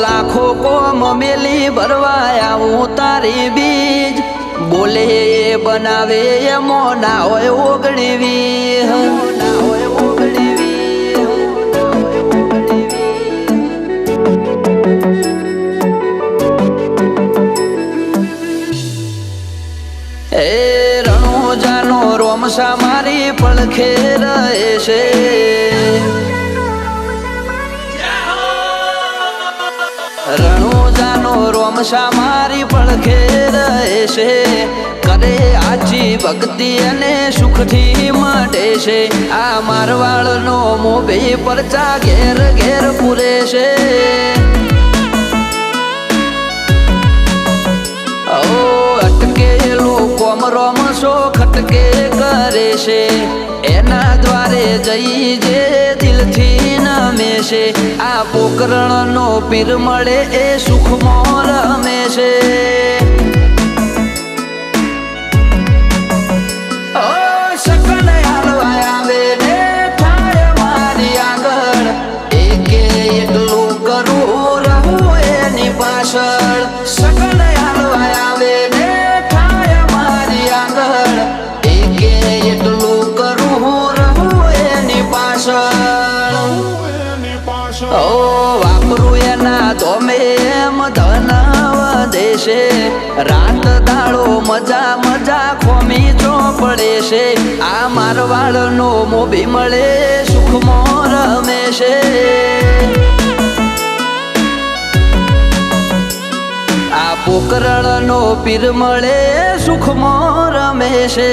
લાખો કોમ મેલી ભરવા આવું તારી બીજ બોલે બનાવે એમો ના હોય ઓગણીવી ના હોય ઓગણીવી એ રણોજાનો રોમસા મારી પડખે રહે છે રણોજાનો રોમસા મારી પડખે રહે છે કરે આજી ભક્તિ અને સુખથી મળે છે આ મારવાડનો મોભી પરચા ઘેર ઘેર પૂરે છે અટકેલો કોમ રોમસો ખટકે કરે છે એના દ્વારે જઈ જે દિલથી નમે છે આ પોકરણનો પીર મળે એ સુખમાં રમે છે સકન હાલવા આવે ને થાય મારી આગળ એકે એકલું કરું રહું એની પાછળ સકન હાલવા આવે ને થાય મારી આગળ એકે એટલું કરું રહું એની પાછળ વાપરું એના ધોમે એમ ધન વધે છે રાત દાડો મજા મજા ખોમી ચોપડે છે આ મારવાડનો મોભી મળે સુખમાં રમે છે આ પોકરણનો પીર મળે સુખમાં રમે છે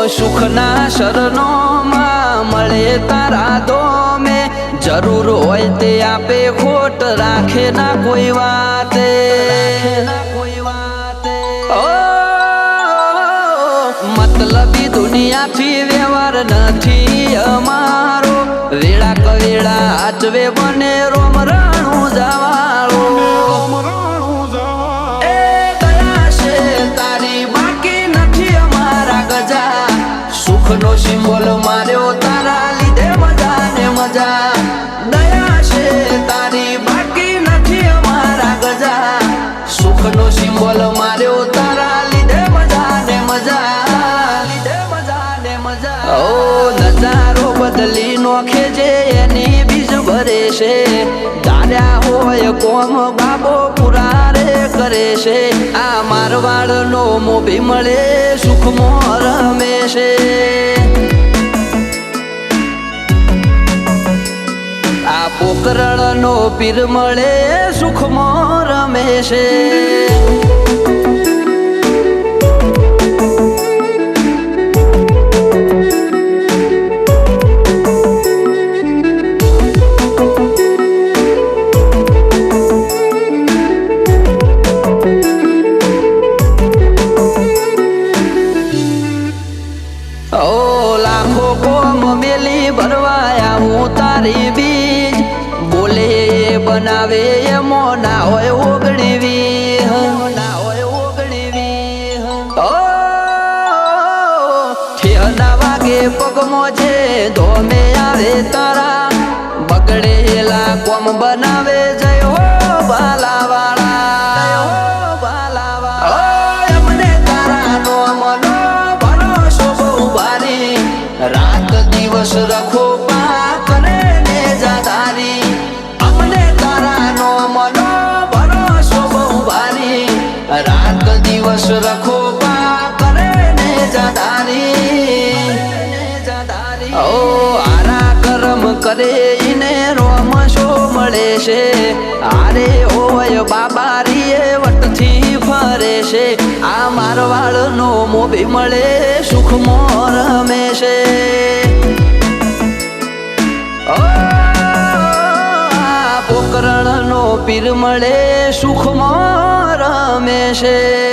સુખના શરણોમાં મળે તારા દોમે જરૂર હોય તે આપે ખોટ રાખે ના કોઈ વાતે મતલબી દુનિયાથી વ્યવહાર નથી અમારો વેળા કવેળા આચવે બને રોમ રાણું જવાળો સુખનો સિમ્બોલ માર્યો તારા લીધે મજા ને મજા દયા છે તારી બાકી નથી અમારા ગજા સુખનો સિમ્બોલ માર્યો તારા લીધે મજા ને મજા લીધે મજા ને મજા ઓ નજારો બદલી નોખે છે એની બીજ ભરે છે ધાર્યા હોય કોમ બાબો પુરારે કરે છે આ મારવાડનો મોભી મળે સુખમાં રમે છે આ પોકરણનો પીર મળે સુખમાં રમે છે લાખો કોમ મેલી ભરવા આવું તારી બીજ બોલે બનાવે એમો ના હોય ઓગણીવી ના હોય ઓગણીવી ઠેના વાગે પગમો છે ધોમે આવે તારા બગડેલા કોમ બનાવે જય હો ભાલાવાળા એમને તારા નો મનો ભરોસો બહુ ભારી રાત દિવસ રખો પા કરે ને જાધારી અમને તારા નો મનો ભરોસો બહુ ભારી રાત દિવસ રખો પા કરે ને જાધારી ઓ આરા કરમ કરે ઈને રોમશો મળે છે આરે હોય બાબારીએ વટથી ફરે છે આ મારવાડનો મોભી મળે સુખમાં રમે છે પોકરણનો પીર મળે સુખમાં રમે છે